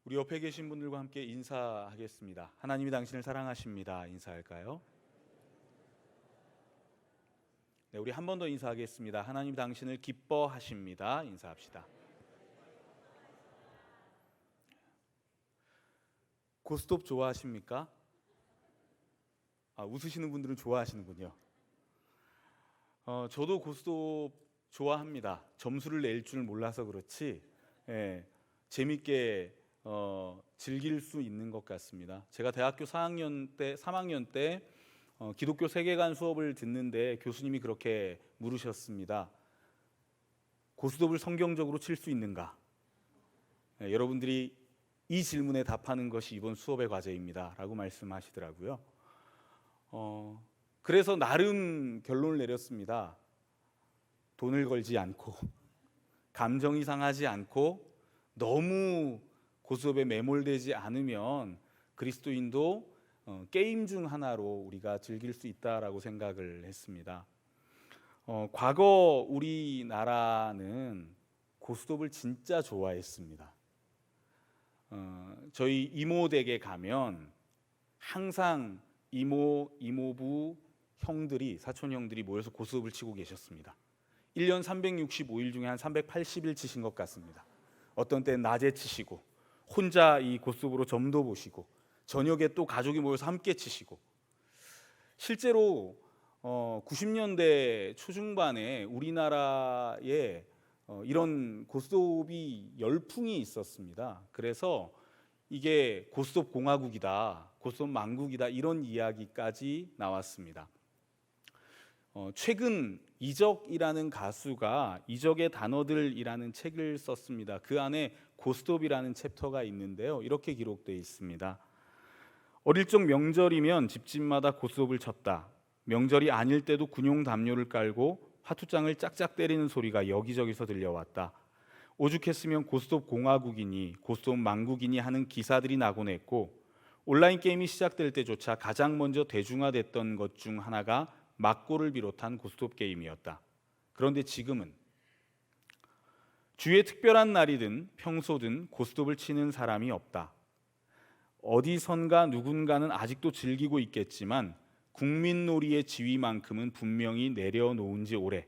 우리 옆에 계신 분들과 함께 인사하겠습니다. 하나님이 당신을 사랑하십니다. 인사할까요? 네, 우리 한 번 더 인사하겠습니다. 하나님이 당신을 기뻐하십니다. 인사합시다. 고스톱 좋아하십니까? 웃으시는 분들은 좋아하시는군요. 저도 고스톱 좋아합니다. 점수를 낼 줄 몰라서 그렇지 재밌게 즐길 수 있는 것 같습니다. 제가 대학교 3학년 때 기독교 세계관 수업을 듣는데 교수님이 그렇게 물으셨습니다. 고스톱을 성경적으로 칠 수 있는가? 여러분들이 이 질문에 답하는 것이 이번 수업의 과제입니다 라고 말씀하시더라고요. 그래서 나름 결론을 내렸습니다. 돈을 걸지 않고 감정이 상하지 않고 너무 고스톱에 매몰되지 않으면 그리스도인도 게임 중 하나로 우리가 즐길 수 있다라고 생각을 했습니다. 과거 우리나라는 고스톱을 진짜 좋아했습니다. 저희 이모 댁에 가면 항상 이모, 이모부 형들이, 사촌 형들이 모여서 고스톱을 치고 계셨습니다. 1년 365일 중에 한 380일 치신 것 같습니다. 어떤 때는 낮에 치시고 혼자 이 고스톱으로 점도 보시고 저녁에 또 가족이 모여서 함께 치시고, 실제로 90년대 초중반에 우리나라에 이런 고스톱이 열풍이 있었습니다. 그래서 이게 고스톱 공화국이다, 고스톱 망국이다, 이런 이야기까지 나왔습니다. 최근 이적이라는 가수가 이적의 단어들이라는 책을 썼습니다. 그 안에 고스톱이라는 챕터가 있는데요, 이렇게 기록되어 있습니다. 어릴 적 명절이면 집집마다 고스톱을 쳤다. 명절이 아닐 때도 군용 담요를 깔고 화투장을 짝짝 때리는 소리가 여기저기서 들려왔다. 오죽했으면 고스톱 공화국이니 고스톱 망국이니 하는 기사들이 나곤 했고, 온라인 게임이 시작될 때조차 가장 먼저 대중화됐던 것 중 하나가 막고를 비롯한 고스톱 게임이었다. 그런데 지금은 주의 특별한 날이든 평소든 고스톱을 치는 사람이 없다. 어디선가 누군가는 아직도 즐기고 있겠지만 국민놀이의 지위만큼은 분명히 내려놓은 지 오래.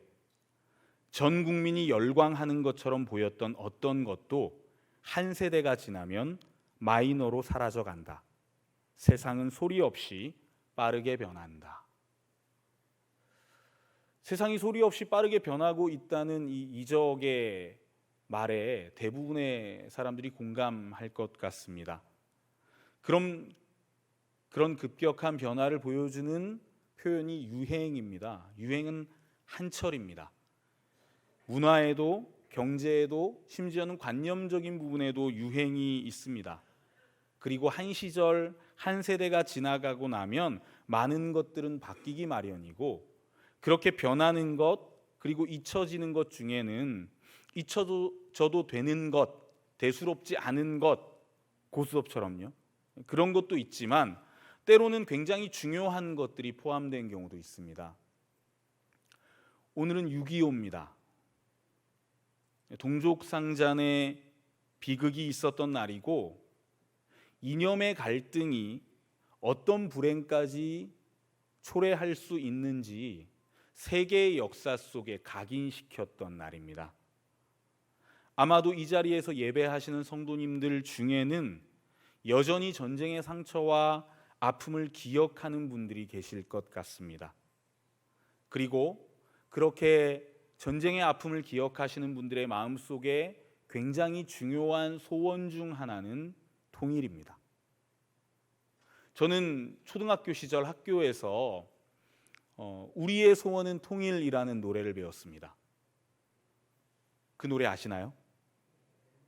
전 국민이 열광하는 것처럼 보였던 어떤 것도 한 세대가 지나면 마이너로 사라져간다. 세상은 소리 없이 빠르게 변한다. 세상이 소리 없이 빠르게 변하고 있다는 이 이적의 말에 대부분의 사람들이 공감할 것 같습니다. 그런 급격한 변화를 보여주는 표현이 유행입니다. 유행은 한철입니다. 문화에도 경제에도 심지어는 관념적인 부분에도 유행이 있습니다. 그리고 한 시절 한 세대가 지나가고 나면 많은 것들은 바뀌기 마련이고, 그렇게 변하는 것 그리고 잊혀지는 것 중에는 잊혀져도 되는 것, 대수롭지 않은 것, 고스톱처럼요, 그런 것도 있지만 때로는 굉장히 중요한 것들이 포함된 경우도 있습니다. 오늘은 6.25입니다. 동족상잔의 비극이 있었던 날이고, 이념의 갈등이 어떤 불행까지 초래할 수 있는지 세계의 역사 속에 각인시켰던 날입니다. 아마도 이 자리에서 예배하시는 성도님들 중에는 여전히 전쟁의 상처와 아픔을 기억하는 분들이 계실 것 같습니다. 그리고 그렇게 전쟁의 아픔을 기억하시는 분들의 마음속에 굉장히 중요한 소원 중 하나는 통일입니다. 저는 초등학교 시절 학교에서 우리의 소원은 통일이라는 노래를 배웠습니다. 그 노래 아시나요?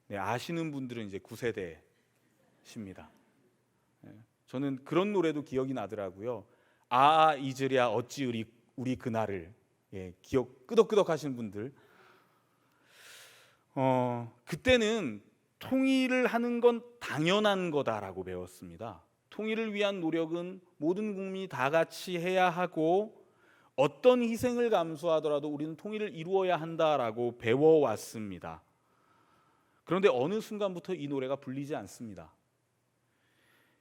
네, 아시는 분들은 이제 9세대십니다. 저는 그런 노래도 기억이 나더라고요. 잊으랴 어찌 우리 그날을. 기억 끄덕끄덕 하시는 분들. 그때는 통일을 하는 건 당연한 거다라고 배웠습니다. 통일을 위한 노력은 모든 국민이 다 같이 해야 하고, 어떤 희생을 감수하더라도 우리는 통일을 이루어야 한다라고 배워왔습니다. 그런데 어느 순간부터 이 노래가 불리지 않습니다.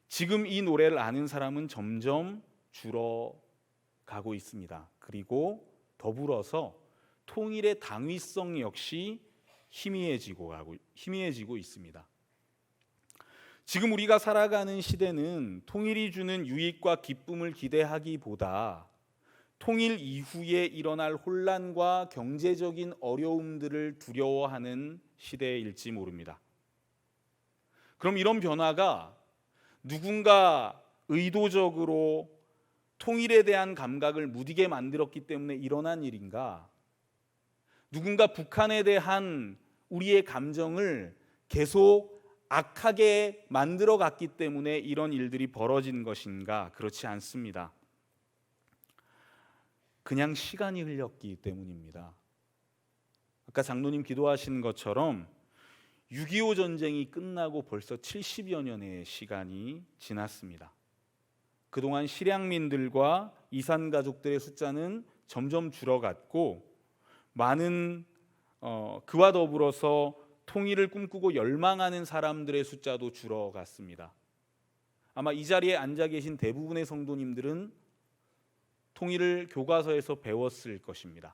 지금 이 노래를 아는 사람은 점점 줄어가고 있습니다. 그리고 더불어서 통일의 당위성 역시 희미해지고 있습니다. 지금 우리가 살아가는 시대는 통일이 주는 유익과 기쁨을 기대하기보다 통일 이후에 일어날 혼란과 경제적인 어려움들을 두려워하는 시대일지 모릅니다. 그럼 이런 변화가 누군가 의도적으로 통일에 대한 감각을 무디게 만들었기 때문에 일어난 일인가? 누군가 북한에 대한 우리의 감정을 계속 악하게 만들어 갔기 때문에 이런 일들이 벌어진 것인가? 그렇지 않습니다. 그냥 시간이 흘렀기 때문입니다. 아까 장로님 기도하신 것처럼 6.25 전쟁이 끝나고 벌써 70여 년의 시간이 지났습니다. 그동안 실향민들과 이산 가족들의 숫자는 점점 줄어갔고 많은 그와 더불어서 통일을 꿈꾸고 열망하는 사람들의 숫자도 줄어갔습니다. 아마 이 자리에 앉아 계신 대부분의 성도님들은 통일을 교과서에서 배웠을 것입니다.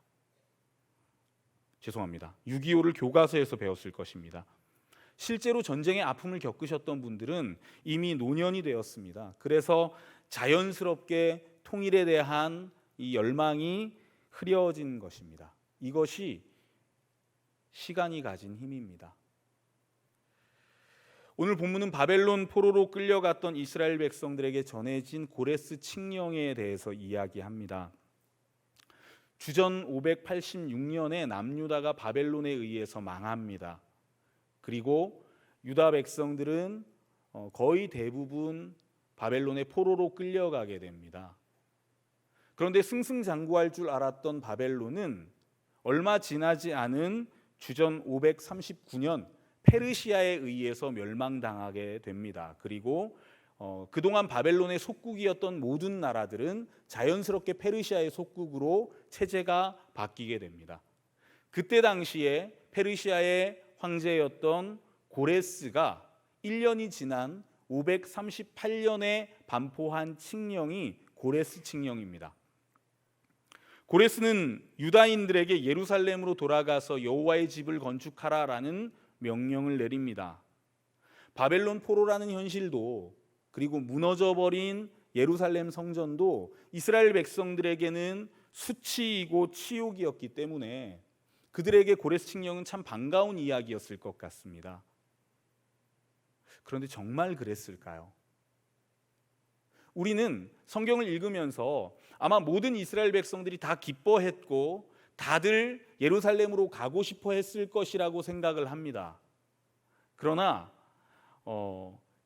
죄송합니다. 6.25를 교과서에서 배웠을 것입니다. 실제로 전쟁의 아픔을 겪으셨던 분들은 이미 노년이 되었습니다. 그래서 자연스럽게 통일에 대한 이 열망이 흐려진 것입니다. 이것이 시간이 가진 힘입니다. 오늘 본문은 바벨론 포로로 끌려갔던 이스라엘 백성들에게 전해진 고레스 칙령에 대해서 이야기합니다. 주전 586년에 남유다가 바벨론에 의해서 망합니다. 그리고 유다 백성들은 거의 대부분 바벨론의 포로로 끌려가게 됩니다. 그런데 승승장구할 줄 알았던 바벨론은 얼마 지나지 않은 주전 539년 페르시아에 의해서 멸망당하게 됩니다. 그리고 그동안 바벨론의 속국이었던 모든 나라들은 자연스럽게 페르시아의 속국으로 체제가 바뀌게 됩니다. 그때 당시에 페르시아의 황제였던 고레스가 1년이 지난 538년에 반포한 칙령이 고레스 칙령입니다. 고레스는 유다인들에게 예루살렘으로 돌아가서 여호와의 집을 건축하라라는 명령을 내립니다. 바벨론 포로라는 현실도 그리고 무너져버린 예루살렘 성전도 이스라엘 백성들에게는 수치이고 치욕이었기 때문에 그들에게 고레스 칙령은 참 반가운 이야기였을 것 같습니다. 그런데 정말 그랬을까요? 우리는 성경을 읽으면서 아마 모든 이스라엘 백성들이 다 기뻐했고 다들 예루살렘으로 가고 싶어 했을 것이라고 생각을 합니다. 그러나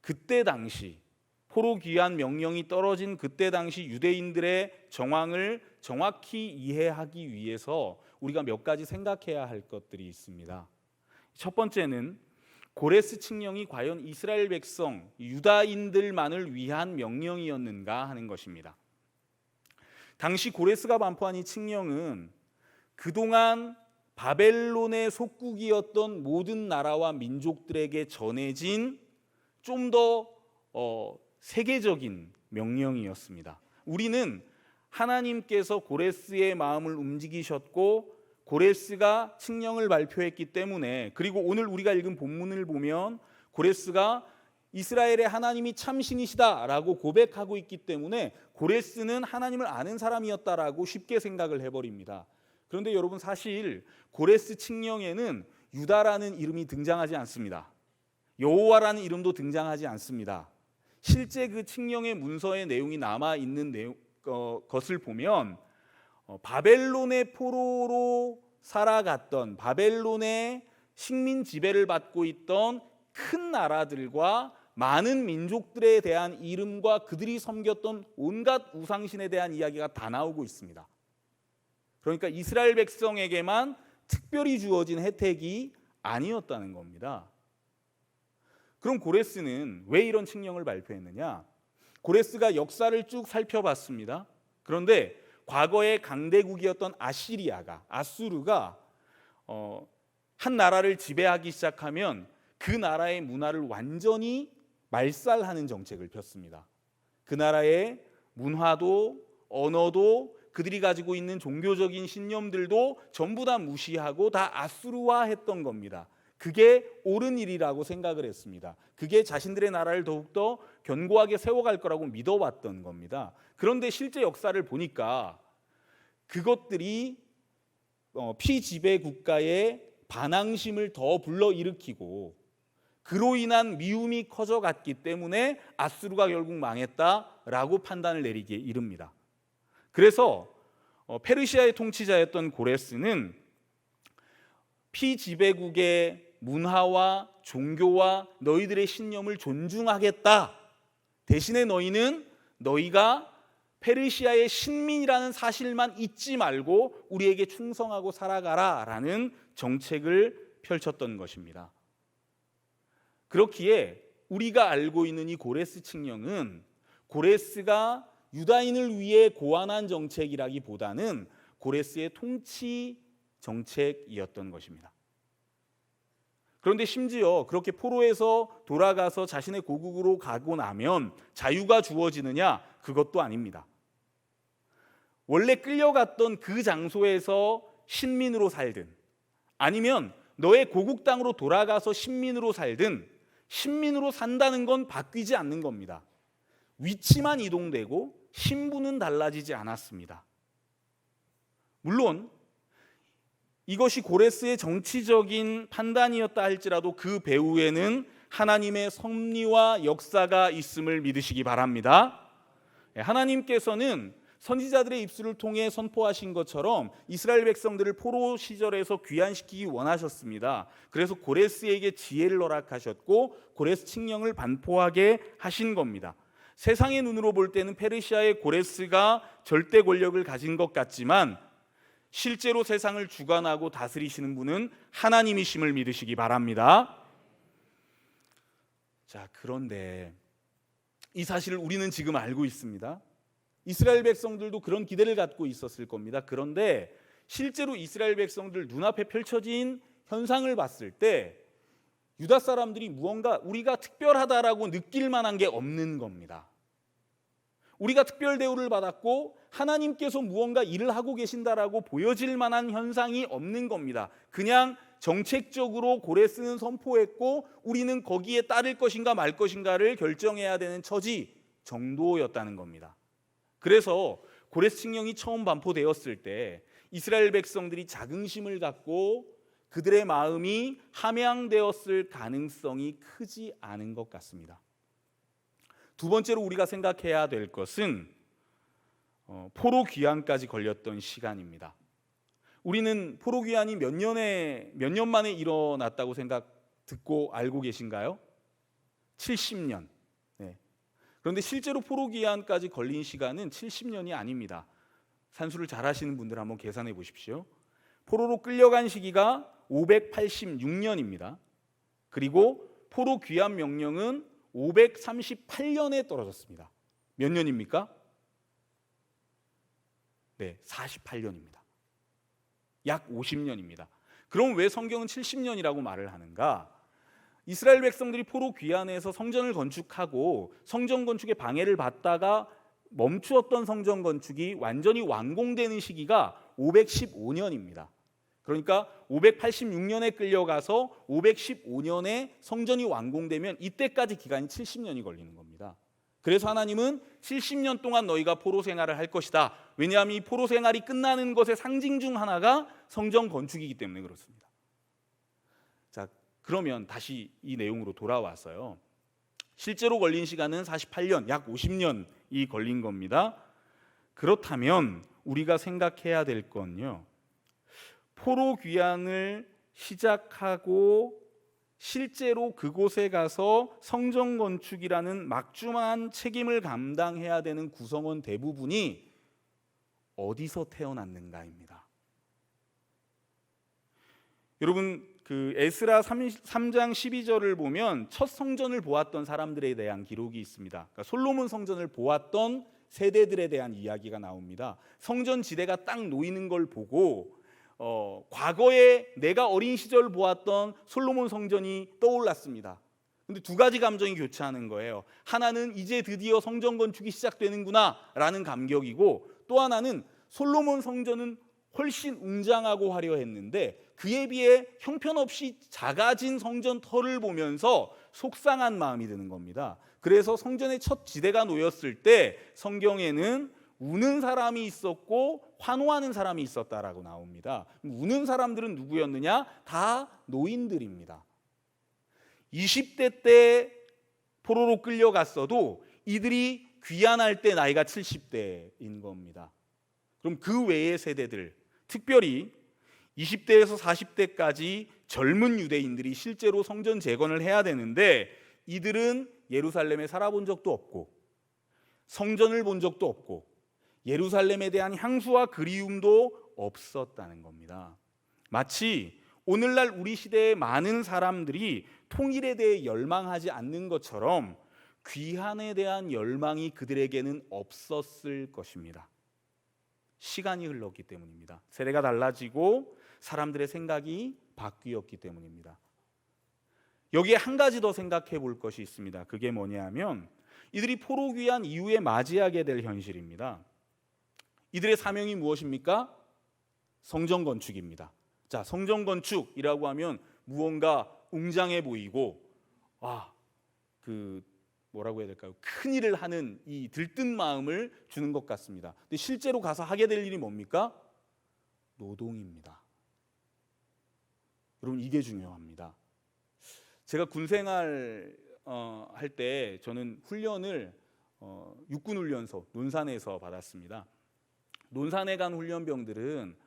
그때 당시 포로 귀환 명령이 떨어진 그때 당시 유대인들의 정황을 정확히 이해하기 위해서 우리가 몇 가지 생각해야 할 것들이 있습니다. 첫 번째는 고레스 칙령이 과연 이스라엘 백성, 유다인들만을 위한 명령이었는가 하는 것입니다. 당시 고레스가 반포한 이 칙령은 그동안 바벨론의 속국이었던 모든 나라와 민족들에게 전해진 좀 더 세계적인 명령이었습니다. 우리는 하나님께서 고레스의 마음을 움직이셨고 고레스가 칙령을 발표했기 때문에, 그리고 오늘 우리가 읽은 본문을 보면 고레스가 이스라엘의 하나님이 참신이시다라고 고백하고 있기 때문에 고레스는 하나님을 아는 사람이었다라고 쉽게 생각을 해버립니다. 그런데 여러분, 사실 고레스 칙령에는 유다라는 이름이 등장하지 않습니다. 여호와라는 이름도 등장하지 않습니다. 실제 그 칙령의 문서의 내용이 남아있는 것을 보면 바벨론의 포로로 살아갔던, 바벨론의 식민 지배를 받고 있던 큰 나라들과 많은 민족들에 대한 이름과 그들이 섬겼던 온갖 우상신에 대한 이야기가 다 나오고 있습니다. 그러니까 이스라엘 백성에게만 특별히 주어진 혜택이 아니었다는 겁니다. 그럼 고레스는 왜 이런 칙령을 발표했느냐? 고레스가 역사를 쭉 살펴봤습니다. 그런데 과거의 강대국이었던 아수르가 한 나라를 지배하기 시작하면 그 나라의 문화를 완전히 말살하는 정책을 폈습니다. 그 나라의 문화도 언어도 그들이 가지고 있는 종교적인 신념들도 전부 다 무시하고 다 아수르화했던 겁니다. 그게 옳은 일이라고 생각을 했습니다. 그게 자신들의 나라를 더욱더 견고하게 세워갈 거라고 믿어왔던 겁니다. 그런데 실제 역사를 보니까 그것들이 피지배 국가의 반항심을 더 불러일으키고 그로 인한 미움이 커져갔기 때문에 아수르가 결국 망했다라고 판단을 내리기에 이릅니다. 그래서 페르시아의 통치자였던 고레스는 피지배국의 문화와 종교와 너희들의 신념을 존중하겠다. 대신에 너희가 페르시아의 신민이라는 사실만 잊지 말고 우리에게 충성하고 살아가라라는 정책을 펼쳤던 것입니다. 그렇기에 우리가 알고 있는 이 고레스 칙령은 고레스가 유다인을 위해 고안한 정책이라기보다는 고레스의 통치 정책이었던 것입니다. 그런데 심지어 그렇게 포로에서 돌아가서 자신의 고국으로 가고 나면 자유가 주어지느냐? 그것도 아닙니다. 원래 끌려갔던 그 장소에서 신민으로 살든 아니면 너의 고국 땅으로 돌아가서 신민으로 살든 신민으로 산다는 건 바뀌지 않는 겁니다. 위치만 이동되고 신분은 달라지지 않았습니다. 물론 이것이 고레스의 정치적인 판단이었다 할지라도 그 배후에는 하나님의 섭리와 역사가 있음을 믿으시기 바랍니다. 하나님께서는 선지자들의 입술을 통해 선포하신 것처럼 이스라엘 백성들을 포로 시절에서 귀환시키기 원하셨습니다. 그래서 고레스에게 지혜를 허락하셨고 고레스 칙령을 반포하게 하신 겁니다. 세상의 눈으로 볼 때는 페르시아의 고레스가 절대 권력을 가진 것 같지만 실제로 세상을 주관하고 다스리시는 분은 하나님이심을 믿으시기 바랍니다. 자, 그런데 이 사실을 우리는 지금 알고 있습니다. 이스라엘 백성들도 그런 기대를 갖고 있었을 겁니다. 그런데 실제로 이스라엘 백성들 눈앞에 펼쳐진 현상을 봤을 때 유다 사람들이 무언가 우리가 특별하다라고 느낄 만한 게 없는 겁니다. 우리가 특별 대우를 받았고 하나님께서 무언가 일을 하고 계신다라고 보여질 만한 현상이 없는 겁니다. 그냥 정책적으로 고레스는 선포했고 우리는 거기에 따를 것인가 말 것인가를 결정해야 되는 처지 정도였다는 겁니다. 그래서 고레스 칙령이 처음 반포되었을 때 이스라엘 백성들이 자긍심을 갖고 그들의 마음이 함양되었을 가능성이 크지 않은 것 같습니다. 두 번째로 우리가 생각해야 될 것은 포로 귀환까지 걸렸던 시간입니다. 우리는 포로 귀환이 몇 년 만에 일어났다고 듣고 알고 계신가요? 70년. 네. 그런데 실제로 포로 귀환까지 걸린 시간은 70년이 아닙니다. 산수를 잘 하시는 분들 한번 계산해 보십시오. 포로로 끌려간 시기가 586년입니다. 그리고 포로 귀환 명령은 538년에 떨어졌습니다. 몇 년입니까? 네, 48년입니다. 약 50년입니다. 그럼 왜 성경은 70년이라고 말을 하는가? 이스라엘 백성들이 포로 귀환해서 성전을 건축하고 성전 건축에 방해를 받다가 멈추었던 성전 건축이 완전히 완공되는 시기가 515년입니다. 그러니까 586년에 끌려가서 515년에 성전이 완공되면 이때까지 기간이 70년이 걸리는 겁니다. 그래서 하나님은 70년 동안 너희가 포로 생활을 할 것이다. 왜냐하면 이 포로 생활이 끝나는 것의 상징 중 하나가 성전 건축이기 때문에 그렇습니다. 자, 그러면 다시 이 내용으로 돌아와서요. 실제로 걸린 시간은 48년, 약 50년이 걸린 겁니다. 그렇다면 우리가 생각해야 될 건요. 포로 귀환을 시작하고 실제로 그곳에 가서 성전 건축이라는 막중한 책임을 감당해야 되는 구성원 대부분이 어디서 태어났는가입니다. 여러분 그 에스라 3장 12절을 보면 첫 성전을 보았던 사람들에 대한 기록이 있습니다. 그러니까 솔로몬 성전을 보았던 세대들에 대한 이야기가 나옵니다. 성전 지대가 딱 놓이는 걸 보고 과거에 내가 어린 시절 보았던 솔로몬 성전이 떠올랐습니다. 근데 두 가지 감정이 교차하는 거예요. 하나는 이제 드디어 성전 건축이 시작되는구나 라는 감격이고, 또 하나는 솔로몬 성전은 훨씬 웅장하고 화려했는데 그에 비해 형편없이 작아진 성전 터를 보면서 속상한 마음이 드는 겁니다. 그래서 성전의 첫 지대가 놓였을 때 성경에는 우는 사람이 있었고 환호하는 사람이 있었다라고 나옵니다. 우는 사람들은 누구였느냐? 다 노인들입니다. 20대 때 포로로 끌려갔어도 이들이 귀환할 때 나이가 70대인 겁니다. 그럼 그 외의 세대들, 특별히 20대에서 40대까지 젊은 유대인들이 실제로 성전 재건을 해야 되는데 이들은 예루살렘에 살아본 적도 없고 성전을 본 적도 없고 예루살렘에 대한 향수와 그리움도 없었다는 겁니다. 마치 오늘날 우리 시대의 많은 사람들이 통일에 대해 열망하지 않는 것처럼 귀환에 대한 열망이 그들에게는 없었을 것입니다. 시간이 흘렀기 때문입니다. 세대가 달라지고 사람들의 생각이 바뀌었기 때문입니다. 여기에 한 가지 더 생각해 볼 것이 있습니다. 그게 뭐냐면 이들이 포로 귀환 이후에 맞이하게 될 현실입니다. 이들의 사명이 무엇입니까? 성전 건축입니다. 자, 성전 건축이라고 하면 무언가 웅장해 보이고 뭐라고 해야 될까요? 큰 일을 하는 이 들뜬 마음을 주는 것 같습니다. 근데 실제로 가서 하게 될 일이 뭡니까? 노동입니다. 여러분, 이게 중요합니다. 제가 군생활 할 때 저는 훈련을 육군훈련소 논산에서 받았습니다. 논산에 간 훈련병들은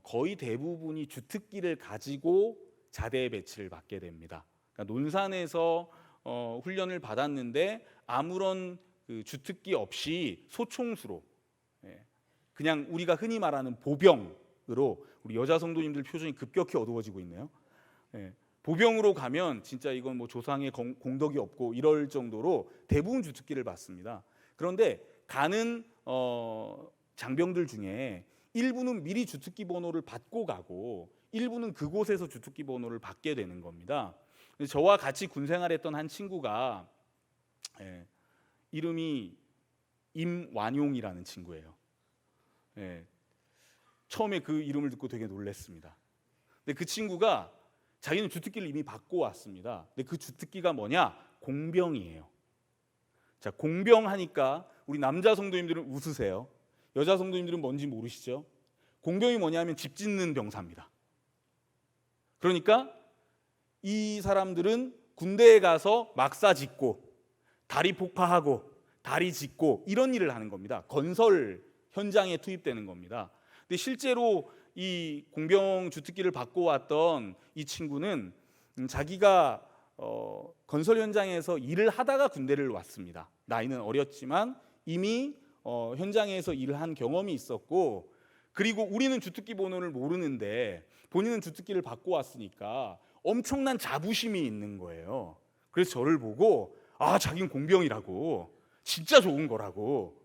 거의 대부분이 주특기를 가지고 자대 배치를 받게 됩니다. 그러니까 논산에서 훈련을 받았는데 아무런 주특기 없이 소총수로, 그냥 우리가 흔히 말하는 보병으로, 우리 여자 성도님들 표정이 급격히 어두워지고 있네요. 보병으로 가면 진짜 이건 뭐 조상의 공덕이 없고 이럴 정도로 대부분 주특기를 받습니다. 그런데 가는 장병들 중에 일부는 미리 주특기 번호를 받고 가고 일부는 그곳에서 주특기 번호를 받게 되는 겁니다. 저와 같이 군생활했던 한 친구가 이름이 임완용이라는 친구예요. 처음에 그 이름을 듣고 되게 놀랐습니다. 근데 그 친구가 자기는 주특기를 이미 받고 왔습니다. 근데 그 주특기가 뭐냐? 공병이에요. 자, 공병 하니까 우리 남자 성도님들은 웃으세요. 여자 성도님들은 뭔지 모르시죠? 공병이 뭐냐면 집 짓는 병사입니다. 그러니까 이 사람들은 군대에 가서 막사 짓고 다리 폭파하고 다리 짓고 이런 일을 하는 겁니다. 건설 현장에 투입되는 겁니다. 근데 실제로 이 공병 주특기를 받고 왔던 이 친구는 자기가 건설 현장에서 일을 하다가 군대를 왔습니다. 나이는 어렸지만 이미 현장에서 일을 한 경험이 있었고, 그리고 우리는 주특기 번호를 모르는데 본인은 주특기를 받고 왔으니까 엄청난 자부심이 있는 거예요. 그래서 저를 보고 자기는 공병이라고, 진짜 좋은 거라고.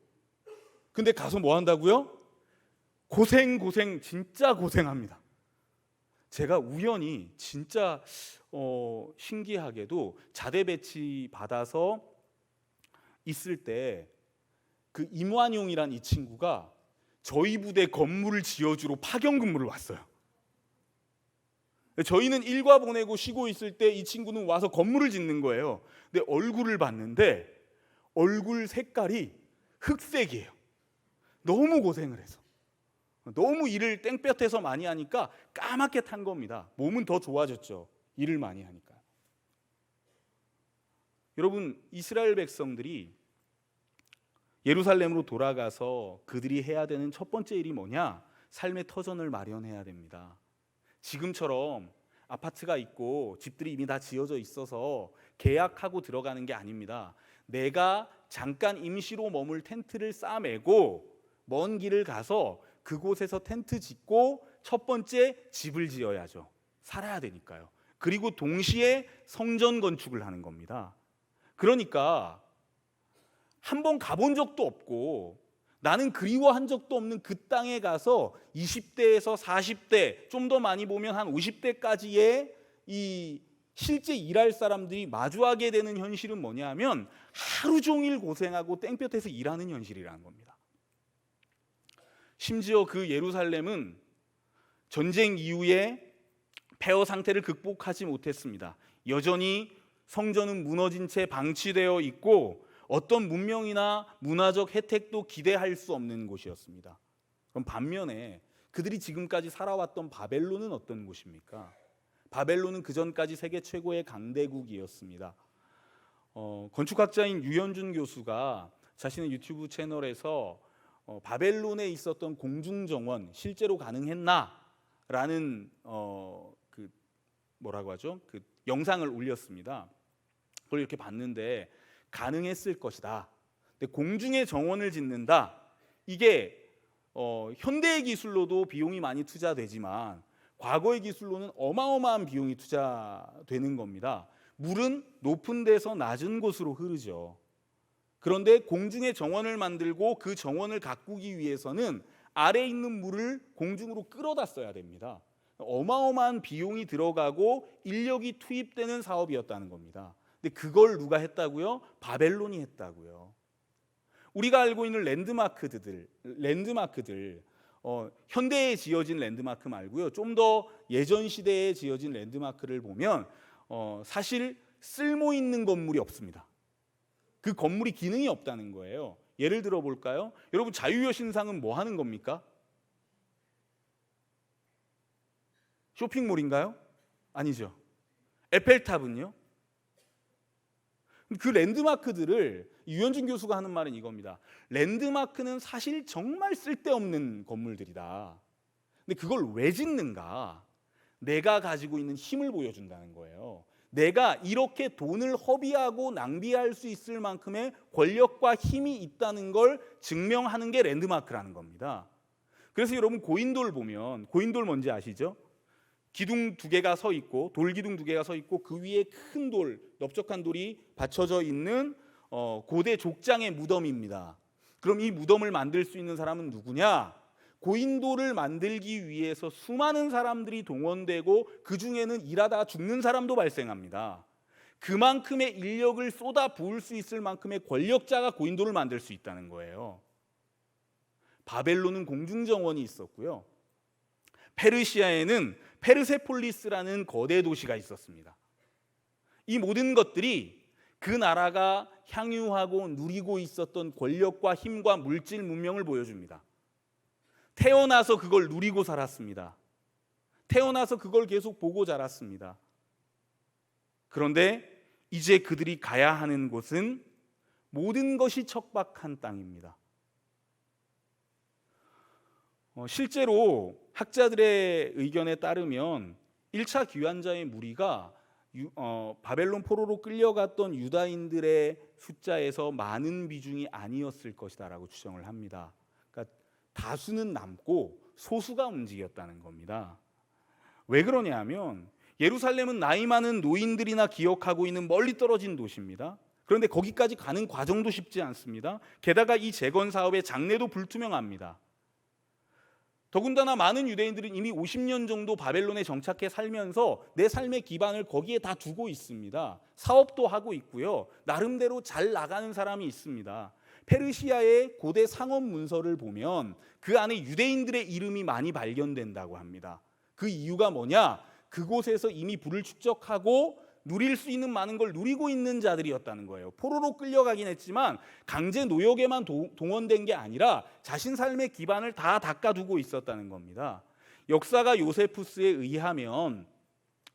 근데 가서 뭐 한다고요? 고생 진짜 고생합니다. 제가 우연히 진짜 신기하게도 자대 배치 받아서 있을 때 그 임완용이란 이 친구가 저희 부대 건물을 지어주러 파견 근무를 왔어요. 저희는 일과 보내고 쉬고 있을 때 이 친구는 와서 건물을 짓는 거예요. 근데 얼굴을 봤는데 얼굴 색깔이 흑색이에요. 너무 고생을 해서, 너무 일을 땡볕에서 많이 하니까 까맣게 탄 겁니다. 몸은 더 좋아졌죠, 일을 많이 하니까. 여러분, 이스라엘 백성들이 예루살렘으로 돌아가서 그들이 해야 되는 첫 번째 일이 뭐냐? 삶의 터전을 마련해야 됩니다. 지금처럼 아파트가 있고 집들이 이미 다 지어져 있어서 계약하고 들어가는 게 아닙니다. 내가 잠깐 임시로 머물 텐트를 싸매고 먼 길을 가서 그곳에서 텐트 짓고 첫 번째 집을 지어야죠. 살아야 되니까요. 그리고 동시에 성전 건축을 하는 겁니다. 그러니까 한 번 가본 적도 없고 나는 그리워한 적도 없는 그 땅에 가서 20대에서 40대, 좀 더 많이 보면 한 50대까지의 이 실제 일할 사람들이 마주하게 되는 현실은 뭐냐 하면 하루 종일 고생하고 땡볕에서 일하는 현실이라는 겁니다. 심지어 그 예루살렘은 전쟁 이후에 폐허 상태를 극복하지 못했습니다. 여전히 성전은 무너진 채 방치되어 있고 어떤 문명이나 문화적 혜택도 기대할 수 없는 곳이었습니다. 그럼 반면에 그들이 지금까지 살아왔던 바벨론은 어떤 곳입니까? 바벨론은 그전까지 세계 최고의 강대국이었습니다. 건축학자인 유현준 교수가 자신의 유튜브 채널에서 바벨론에 있었던 공중정원 실제로 가능했나라는 그 영상을 올렸습니다. 그걸 이렇게 봤는데 가능했을 것이다. 근데 공중에 정원을 짓는다. 이게 현대의 기술로도 비용이 많이 투자되지만 과거의 기술로는 어마어마한 비용이 투자되는 겁니다. 물은 높은 데서 낮은 곳으로 흐르죠. 그런데 공중에 정원을 만들고 그 정원을 가꾸기 위해서는 아래에 있는 물을 공중으로 끌어다 써야 됩니다. 어마어마한 비용이 들어가고 인력이 투입되는 사업이었다는 겁니다. 근데 그걸 누가 했다고요? 바벨론이 했다고요. 우리가 알고 있는 랜드마크들 현대에 지어진 랜드마크 말고요. 좀 더 예전 시대에 지어진 랜드마크를 보면 사실 쓸모 있는 건물이 없습니다. 그 건물이 기능이 없다는 거예요. 예를 들어 볼까요? 여러분 자유여신상은 뭐 하는 겁니까? 쇼핑몰인가요? 아니죠. 에펠탑은요? 그 랜드마크들을 유현준 교수가 하는 말은 이겁니다. 랜드마크는 사실 정말 쓸데없는 건물들이다. 근데 그걸 왜 짓는가? 내가 가지고 있는 힘을 보여준다는 거예요. 내가 이렇게 돈을 허비하고 낭비할 수 있을 만큼의 권력과 힘이 있다는 걸 증명하는 게 랜드마크라는 겁니다. 그래서 여러분 고인돌 보면 고인돌 뭔지 아시죠? 기둥 두 개가 서 있고 돌기둥 두 개가 서 있고 그 위에 큰 돌, 넓적한 돌이 받쳐져 있는 고대 족장의 무덤입니다. 그럼 이 무덤을 만들 수 있는 사람은 누구냐? 고인돌을 만들기 위해서 수많은 사람들이 동원되고 그 중에는 일하다가 죽는 사람도 발생합니다. 그만큼의 인력을 쏟아 부을 수 있을 만큼의 권력자가 고인돌을 만들 수 있다는 거예요. 바벨론은 공중정원이 있었고요. 페르시아에는 페르세폴리스라는 거대 도시가 있었습니다. 이 모든 것들이 그 나라가 향유하고 누리고 있었던 권력과 힘과 물질 문명을 보여줍니다. 태어나서 그걸 누리고 살았습니다. 태어나서 그걸 계속 보고 자랐습니다. 그런데 이제 그들이 가야 하는 곳은 모든 것이 척박한 땅입니다. 실제로 학자들의 의견에 따르면 1차 귀환자의 무리가 바벨론 포로로 끌려갔던 유다인들의 숫자에서 많은 비중이 아니었을 것이다라고 추정을 합니다. 그러니까 다수는 남고 소수가 움직였다는 겁니다. 왜 그러냐 하면 예루살렘은 나이 많은 노인들이나 기억하고 있는 멀리 떨어진 도시입니다. 그런데 거기까지 가는 과정도 쉽지 않습니다. 게다가 이 재건 사업의 장래도 불투명합니다. 더군다나 많은 유대인들은 이미 50년 정도 바벨론에 정착해 살면서 내 삶의 기반을 거기에 다 두고 있습니다. 사업도 하고 있고요. 나름대로 잘 나가는 사람이 있습니다. 페르시아의 고대 상업 문서를 보면 그 안에 유대인들의 이름이 많이 발견된다고 합니다. 그 이유가 뭐냐? 그곳에서 이미 부를 축적하고 누릴 수 있는 많은 걸 누리고 있는 자들이었다는 거예요. 포로로 끌려가긴 했지만 강제 노역에만 동원된 게 아니라 자신 삶의 기반을 다 닦아두고 있었다는 겁니다. 역사가 요세푸스에 의하면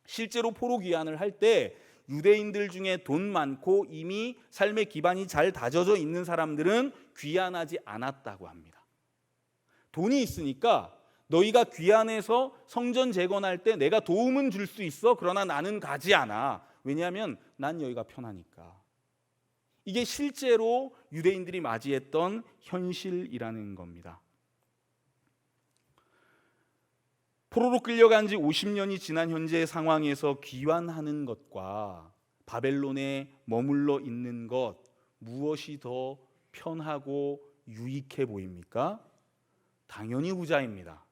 실제로 포로 귀환을 할 때 유대인들 중에 돈 많고 이미 삶의 기반이 잘 다져져 있는 사람들은 귀환하지 않았다고 합니다. 돈이 있으니까 너희가 귀환해서 성전 재건할 때 내가 도움은 줄 수 있어. 그러나 나는 가지 않아. 왜냐하면 난 여기가 편하니까. 이게 실제로 유대인들이 맞이했던 현실이라는 겁니다. 포로로 끌려간 지 50년이 지난 현재의 상황에서 귀환하는 것과 바벨론에 머물러 있는 것, 무엇이 더 편하고 유익해 보입니까? 당연히 후자입니다.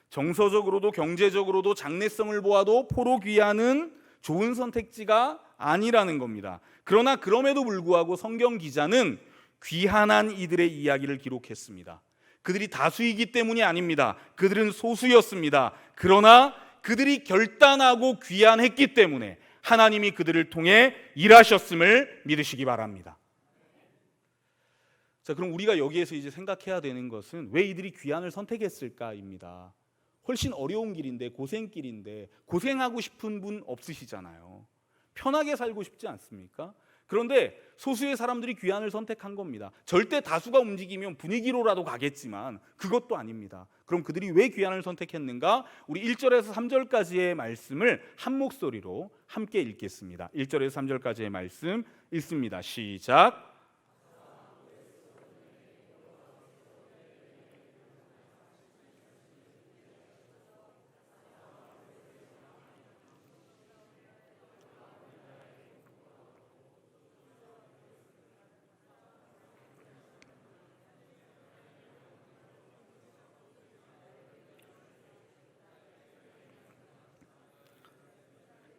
정서적으로도 경제적으로도 장래성을 보아도 포로 귀환은 좋은 선택지가 아니라는 겁니다. 그러나 그럼에도 불구하고 성경 기자는 귀환한 이들의 이야기를 기록했습니다. 그들이 다수이기 때문이 아닙니다. 그들은 소수였습니다. 그러나 그들이 결단하고 귀환했기 때문에 하나님이 그들을 통해 일하셨음을 믿으시기 바랍니다. 자, 그럼 우리가 여기에서 이제 생각해야 되는 것은 왜 이들이 귀환을 선택했을까입니다. 훨씬 어려운 길인데, 고생길인데 고생하고 싶은 분 없으시잖아요. 편하게 살고 싶지 않습니까? 그런데 소수의 사람들이 귀환을 선택한 겁니다. 절대 다수가 움직이면 분위기로라도 가겠지만 그것도 아닙니다. 그럼 그들이 왜 귀환을 선택했는가? 우리 1절에서 3절까지의 말씀을 한 목소리로 함께 읽겠습니다. 1절에서 3절까지의 말씀 읽습니다. 시작.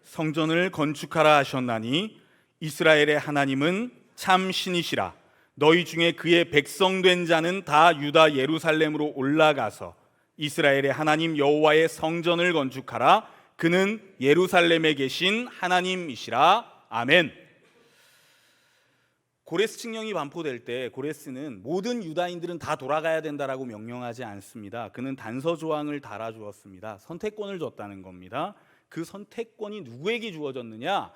성전을 건축하라 하셨나니 이스라엘의 하나님은 참 신이시라. 너희 중에 그의 백성된 자는 다 유다 예루살렘으로 올라가서 이스라엘의 하나님 여호와의 성전을 건축하라. 그는 예루살렘에 계신 하나님이시라. 아멘. 고레스 칙령이 반포될 때 고레스는 모든 유다인들은 다 돌아가야 된다라고 명령하지 않습니다. 그는 단서 조항을 달아주었습니다. 선택권을 줬다는 겁니다. 그 선택권이 누구에게 주어졌느냐?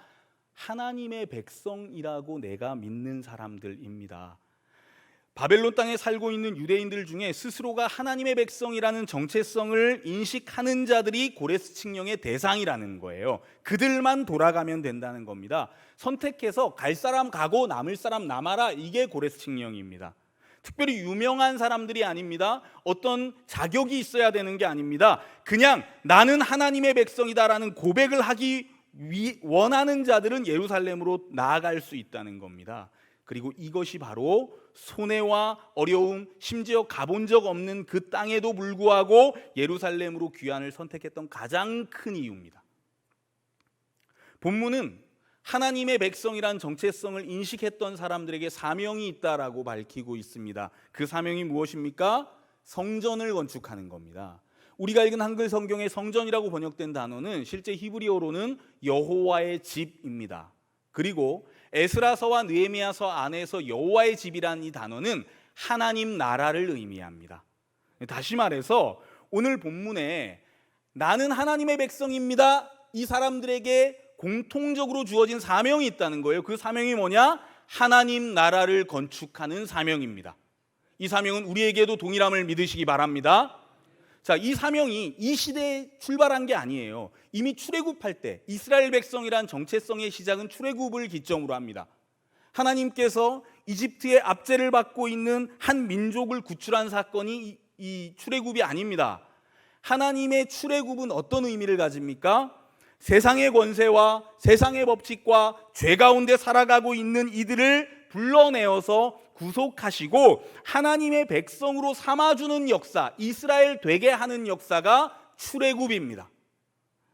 하나님의 백성이라고 내가 믿는 사람들입니다. 바벨론 땅에 살고 있는 유대인들 중에 스스로가 하나님의 백성이라는 정체성을 인식하는 자들이 고레스 칙령의 대상이라는 거예요. 그들만 돌아가면 된다는 겁니다. 선택해서 갈 사람 가고 남을 사람 남아라, 이게 고레스 칙령입니다. 특별히 유명한 사람들이 아닙니다. 어떤 자격이 있어야 되는 게 아닙니다. 그냥 나는 하나님의 백성이다라는 고백을 하기 원하는 자들은 예루살렘으로 나아갈 수 있다는 겁니다. 그리고 이것이 바로 손해와 어려움, 심지어 가본 적 없는 그 땅에도 불구하고 예루살렘으로 귀환을 선택했던 가장 큰 이유입니다. 본문은 하나님의 백성이란 정체성을 인식했던 사람들에게 사명이 있다라고 밝히고 있습니다. 그 사명이 무엇입니까? 성전을 건축하는 겁니다. 우리가 읽은 한글 성경의 성전이라고 번역된 단어는 실제 히브리어로는 여호와의 집입니다. 그리고 에스라서와 느헤미야서 안에서 여호와의 집이라는 이 단어는 하나님 나라를 의미합니다. 다시 말해서 오늘 본문에 나는 하나님의 백성입니다, 이 사람들에게 공통적으로 주어진 사명이 있다는 거예요. 그 사명이 뭐냐? 하나님 나라를 건축하는 사명입니다. 이 사명은 우리에게도 동일함을 믿으시기 바랍니다. 자, 이 사명이 이 시대에 출발한 게 아니에요. 이미 출애굽할 때 이스라엘 백성이란 정체성의 시작은 출애굽을 기점으로 합니다. 하나님께서 이집트의 압제를 받고 있는 한 민족을 구출한 사건이 이 출애굽이 아닙니다. 하나님의 출애굽은 어떤 의미를 가집니까? 세상의 권세와 세상의 법칙과 죄 가운데 살아가고 있는 이들을 불러내어서 구속하시고 하나님의 백성으로 삼아주는 역사, 이스라엘 되게 하는 역사가 출애굽입니다.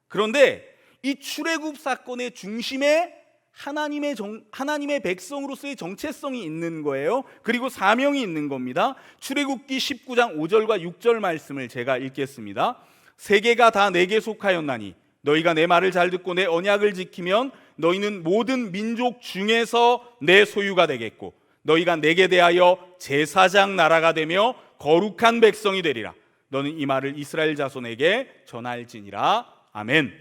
그런데 이 출애굽 사건의 중심에 하나님의 백성으로서의 정체성이 있는 거예요. 그리고 사명이 있는 겁니다. 출애굽기 19장 5절과 6절 말씀을 제가 읽겠습니다. 세계가 다 내게 속하였나니 너희가 내 말을 잘 듣고 내 언약을 지키면 너희는 모든 민족 중에서 내 소유가 되겠고 너희가 내게 대하여 제사장 나라가 되며 거룩한 백성이 되리라. 너는 이 말을 이스라엘 자손에게 전할지니라. 아멘.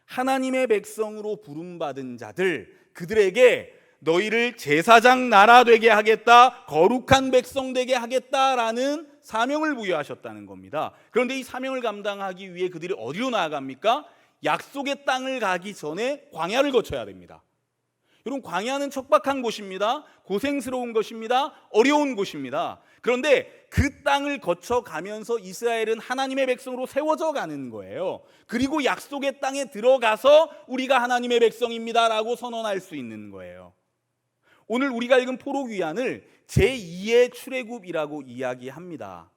하나님의 백성으로 부름받은 자들, 그들에게 너희를 제사장 나라 되게 하겠다, 거룩한 백성 되게 하겠다라는 사명을 부여하셨다는 겁니다. 그런데 이 사명을 감당하기 위해 그들이 어디로 나아갑니까? 약속의 땅을 가기 전에 광야를 거쳐야 됩니다. 여러분, 광야는 척박한 곳입니다. 고생스러운 것입니다. 어려운 곳입니다. 그런데 그 땅을 거쳐가면서 이스라엘은 하나님의 백성으로 세워져 가는 거예요. 그리고 약속의 땅에 들어가서 우리가 하나님의 백성입니다라고 선언할 수 있는 거예요. 오늘 우리가 읽은 포로귀환을 제2의 출애굽이라고 이야기합니다.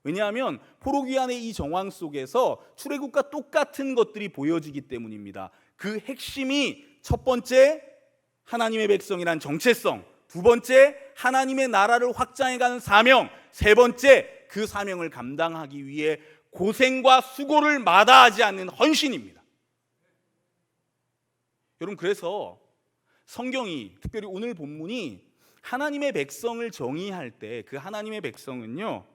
왜냐하면 포로귀환의 이 정황 속에서 출애굽과 똑같은 것들이 보여지기 때문입니다. 그 핵심이 첫 번째, 하나님의 백성이란 정체성, 두 번째, 하나님의 나라를 확장해가는 사명, 세 번째, 그 사명을 감당하기 위해 고생과 수고를 마다하지 않는 헌신입니다. 여러분, 그래서 성경이, 특별히 오늘 본문이 하나님의 백성을 정의할 때 그 하나님의 백성은요,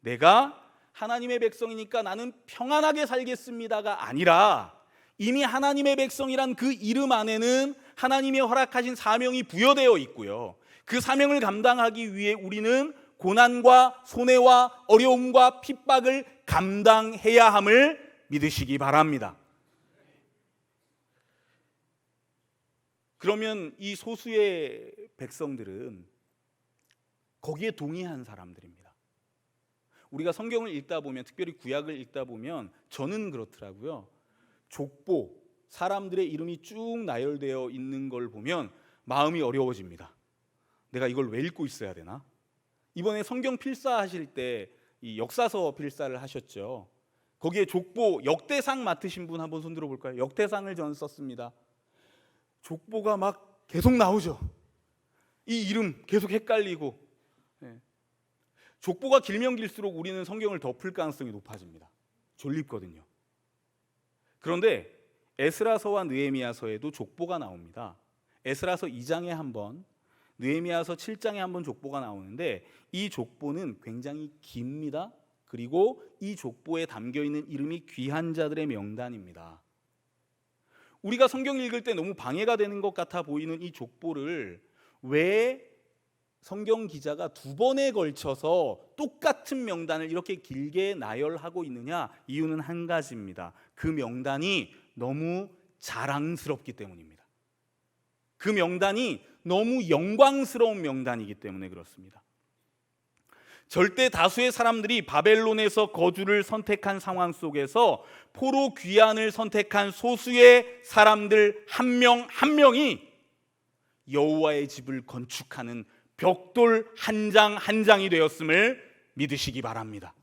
내가 하나님의 백성이니까 나는 평안하게 살겠습니다가 아니라 이미 하나님의 백성이란 그 이름 안에는 하나님이 허락하신 사명이 부여되어 있고요, 그 사명을 감당하기 위해 우리는 고난과 손해와 어려움과 핍박을 감당해야 함을 믿으시기 바랍니다. 그러면 이 소수의 백성들은 거기에 동의한 사람들입니다. 우리가 성경을 읽다 보면, 특별히 구약을 읽다 보면 저는 그렇더라고요. 족보, 사람들의 이름이 쭉 나열되어 있는 걸 보면 마음이 어려워집니다. 내가 이걸 왜 읽고 있어야 되나? 이번에 성경 필사하실 때 이 역사서 필사를 하셨죠. 거기에 족보, 역대상 맡으신 분 한번 손 들어볼까요? 역대상을 저는 썼습니다. 족보가 막 계속 나오죠. 이 이름 계속 헷갈리고, 족보가 길면 길수록 우리는 성경을 덮을 가능성이 높아집니다. 졸립거든요. 그런데 에스라서와 느헤미야서에도 족보가 나옵니다. 에스라서 2장에 한 번, 느헤미야서 7장에 한 번 족보가 나오는데 이 족보는 굉장히 깁니다. 그리고 이 족보에 담겨있는 이름이 귀한 자들의 명단입니다. 우리가 성경 읽을 때 너무 방해가 되는 것 같아 보이는 이 족보를 왜 성경 기자가 두 번에 걸쳐서 똑같은 명단을 이렇게 길게 나열하고 있느냐? 이유는 한 가지입니다. 그 명단이 너무 자랑스럽기 때문입니다. 그 명단이 너무 영광스러운 명단이기 때문에 그렇습니다. 절대 다수의 사람들이 바벨론에서 거주를 선택한 상황 속에서 포로 귀환을 선택한 소수의 사람들 한 명 한 명이 여호와의 집을 건축하는 벽돌 한 장 한 장이 되었음을 믿으시기 바랍니다.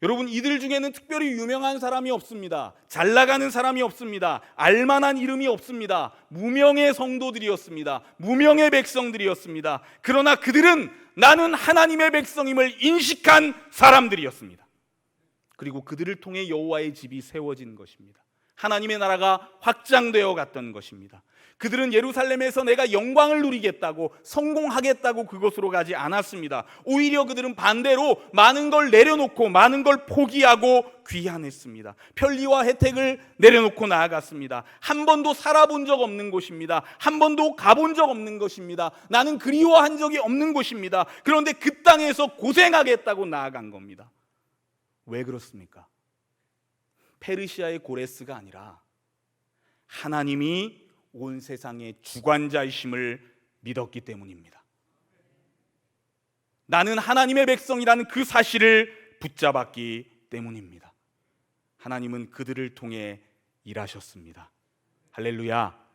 여러분, 이들 중에는 특별히 유명한 사람이 없습니다. 잘 나가는 사람이 없습니다. 알만한 이름이 없습니다. 무명의 성도들이었습니다. 무명의 백성들이었습니다. 그러나 그들은 나는 하나님의 백성임을 인식한 사람들이었습니다. 그리고 그들을 통해 여호와의 집이 세워진 것입니다. 하나님의 나라가 확장되어 갔던 것입니다. 그들은 예루살렘에서 내가 영광을 누리겠다고, 성공하겠다고 그곳으로 가지 않았습니다. 오히려 그들은 반대로 많은 걸 내려놓고 많은 걸 포기하고 귀환했습니다. 편리와 혜택을 내려놓고 나아갔습니다. 한 번도 살아본 적 없는 곳입니다. 한 번도 가본 적 없는 것입니다. 나는 그리워한 적이 없는 곳입니다. 그런데 그 땅에서 고생하겠다고 나아간 겁니다. 왜 그렇습니까? 페르시아의 고레스가 아니라 하나님이 온 세상의 주관자이심을 믿었기 때문입니다. 나는 하나님의 백성이라는 그 사실을 붙잡았기 때문입니다. 하나님은 그들을 통해 일하셨습니다. 할렐루야.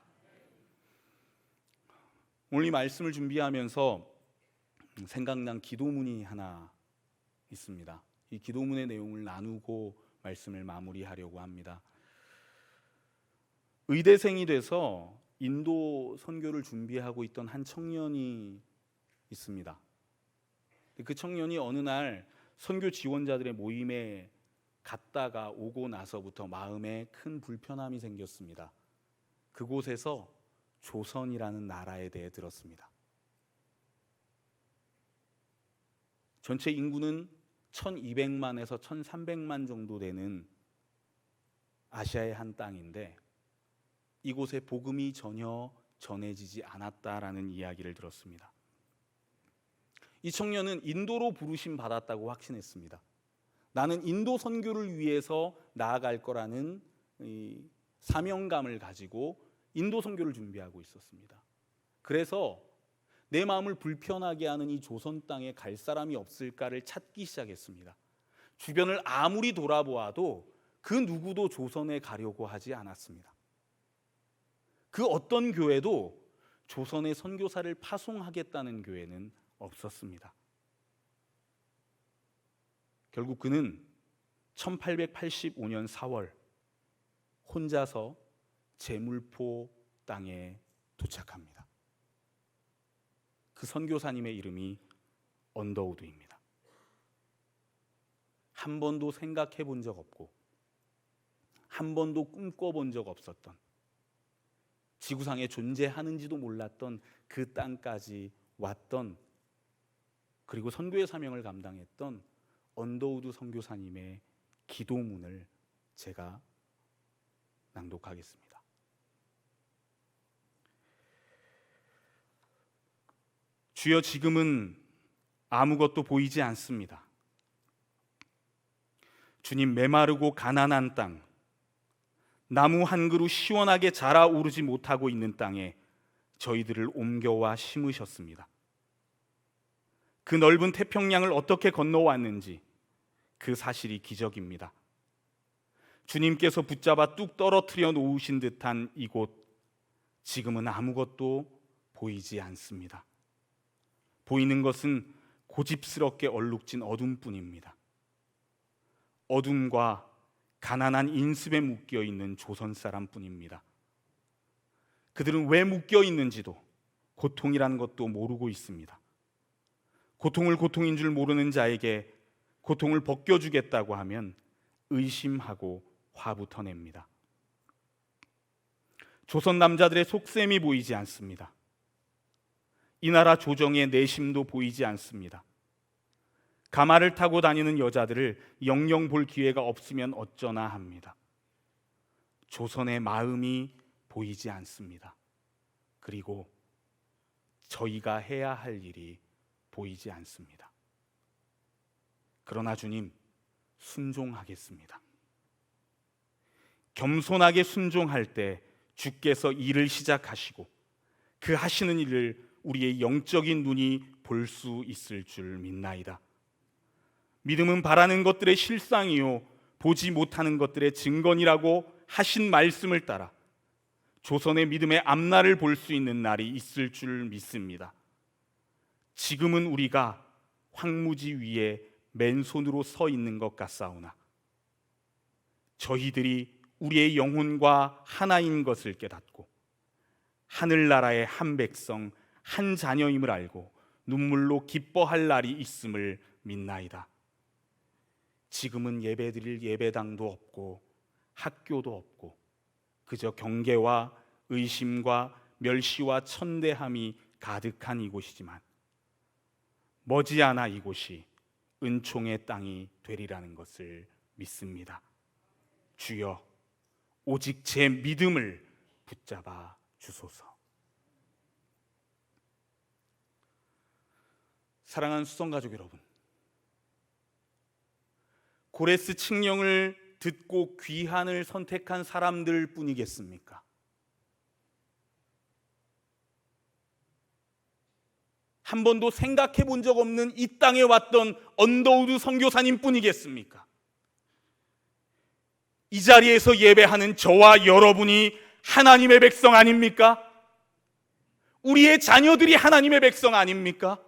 오늘 이 말씀을 준비하면서 생각난 기도문이 하나 있습니다. 이 기도문의 내용을 나누고 말씀을 마무리하려고 합니다. 의대생이 돼서 인도 선교를 준비하고 있던 한 청년이 있습니다. 그 청년이 어느 날 선교 지원자들의 모임에 갔다가 오고 나서부터 마음에 큰 불편함이 생겼습니다. 그곳에서 조선이라는 나라에 대해 들었습니다. 전체 인구는 1200만에서 1300만 정도 되는 아시아의 한 땅인데 이곳에 복음이 전혀 전해지지 않았다라는 이야기를 들었습니다. 이 청년은 인도로 부르심 받았다고 확신했습니다. 나는 인도 선교를 위해서 나아갈 거라는 이 사명감을 가지고 인도 선교를 준비하고 있었습니다. 그래서 내 마음을 불편하게 하는 이 조선 땅에 갈 사람이 없을까를 찾기 시작했습니다. 주변을 아무리 돌아보아도 그 누구도 조선에 가려고 하지 않았습니다. 그 어떤 교회도 조선의 선교사를 파송하겠다는 교회는 없었습니다. 결국 그는 1885년 4월 혼자서 제물포 땅에 도착합니다. 그 선교사님의 이름이 언더우드입니다. 한 번도 생각해 본 적 없고 한 번도 꿈꿔본 적 없었던, 지구상에 존재하는지도 몰랐던 그 땅까지 왔던, 그리고 선교의 사명을 감당했던 언더우드 선교사님의 기도문을 제가 낭독하겠습니다. 주여, 지금은 아무것도 보이지 않습니다. 주님, 메마르고 가난한 땅, 나무 한 그루 시원하게 자라오르지 못하고 있는 땅에 저희들을 옮겨와 심으셨습니다. 그 넓은 태평양을 어떻게 건너왔는지 그 사실이 기적입니다. 주님께서 붙잡아 뚝 떨어뜨려 놓으신 듯한 이곳, 지금은 아무것도 보이지 않습니다. 보이는 것은 고집스럽게 얼룩진 어둠뿐입니다. 어둠과 가난한 인습에 묶여 있는 조선 사람뿐입니다. 그들은 왜 묶여 있는지도 고통이라는 것도 모르고 있습니다. 고통을 고통인 줄 모르는 자에게 고통을 벗겨주겠다고 하면 의심하고 화부터 냅니다. 조선 남자들의 속셈이 보이지 않습니다. 이 나라 조정의 내심도 보이지 않습니다. 가마를 타고 다니는 여자들을 영영 볼 기회가 없으면 어쩌나 합니다. 조선의 마음이 보이지 않습니다. 그리고 저희가 해야 할 일이 보이지 않습니다. 그러나 주님, 순종하겠습니다. 겸손하게 순종할 때 주께서 일을 시작하시고 그 하시는 일을 우리의 영적인 눈이 볼 수 있을 줄 믿나이다. 믿음은 바라는 것들의 실상이요 보지 못하는 것들의 증거니라고 하신 말씀을 따라 조선의 믿음의 앞날을 볼 수 있는 날이 있을 줄 믿습니다. 지금은 우리가 황무지 위에 맨손으로 서 있는 것 같사오나 저희들이 우리의 영혼과 하나인 것을 깨닫고 하늘나라의 한 백성, 한 자녀임을 알고 눈물로 기뻐할 날이 있음을 믿나이다. 지금은 예배드릴 예배당도 없고 학교도 없고 그저 경계와 의심과 멸시와 천대함이 가득한 이곳이지만 머지않아 이곳이 은총의 땅이 되리라는 것을 믿습니다. 주여, 오직 제 믿음을 붙잡아 주소서. 사랑하는 수성가족 여러분, 고레스 칙령을 듣고 귀환을 선택한 사람들 뿐이겠습니까? 한 번도 생각해 본 적 없는 이 땅에 왔던 언더우드 선교사님 뿐이겠습니까? 이 자리에서 예배하는 저와 여러분이 하나님의 백성 아닙니까? 우리의 자녀들이 하나님의 백성 아닙니까?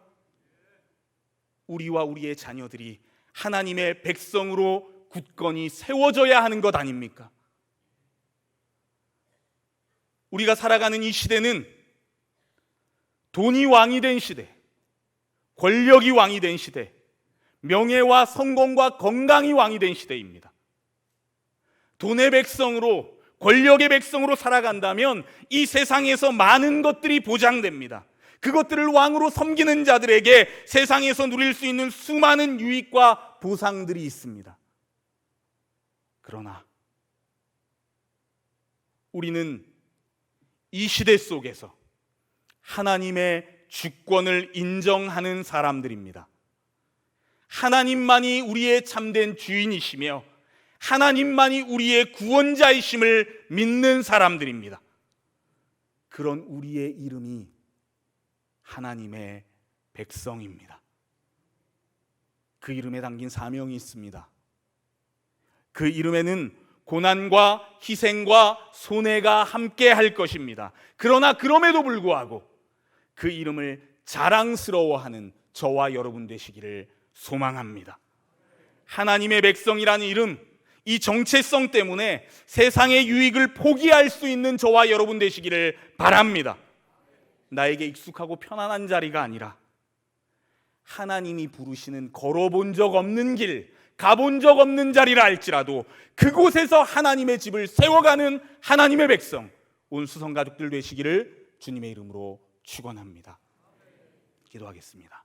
우리와 우리의 자녀들이 하나님의 백성으로 굳건히 세워져야 하는 것 아닙니까? 우리가 살아가는 이 시대는 돈이 왕이 된 시대, 권력이 왕이 된 시대, 명예와 성공과 건강이 왕이 된 시대입니다. 돈의 백성으로, 권력의 백성으로 살아간다면 이 세상에서 많은 것들이 보장됩니다. 그것들을 왕으로 섬기는 자들에게 세상에서 누릴 수 있는 수많은 유익과 보상들이 있습니다. 그러나 우리는 이 시대 속에서 하나님의 주권을 인정하는 사람들입니다. 하나님만이 우리의 참된 주인이시며 하나님만이 우리의 구원자이심을 믿는 사람들입니다. 그런 우리의 이름이 하나님의 백성입니다. 그 이름에 담긴 사명이 있습니다. 그 이름에는 고난과 희생과 손해가 함께 할 것입니다. 그러나 그럼에도 불구하고 그 이름을 자랑스러워하는 저와 여러분 되시기를 소망합니다. 하나님의 백성이라는 이름, 이 정체성 때문에 세상의 유익을 포기할 수 있는 저와 여러분 되시기를 바랍니다. 나에게 익숙하고 편안한 자리가 아니라 하나님이 부르시는 걸어본 적 없는 길, 가본 적 없는 자리라 할지라도 그곳에서 하나님의 집을 세워가는 하나님의 백성, 온 수성 가족들 되시기를 주님의 이름으로 축원합니다. 기도하겠습니다.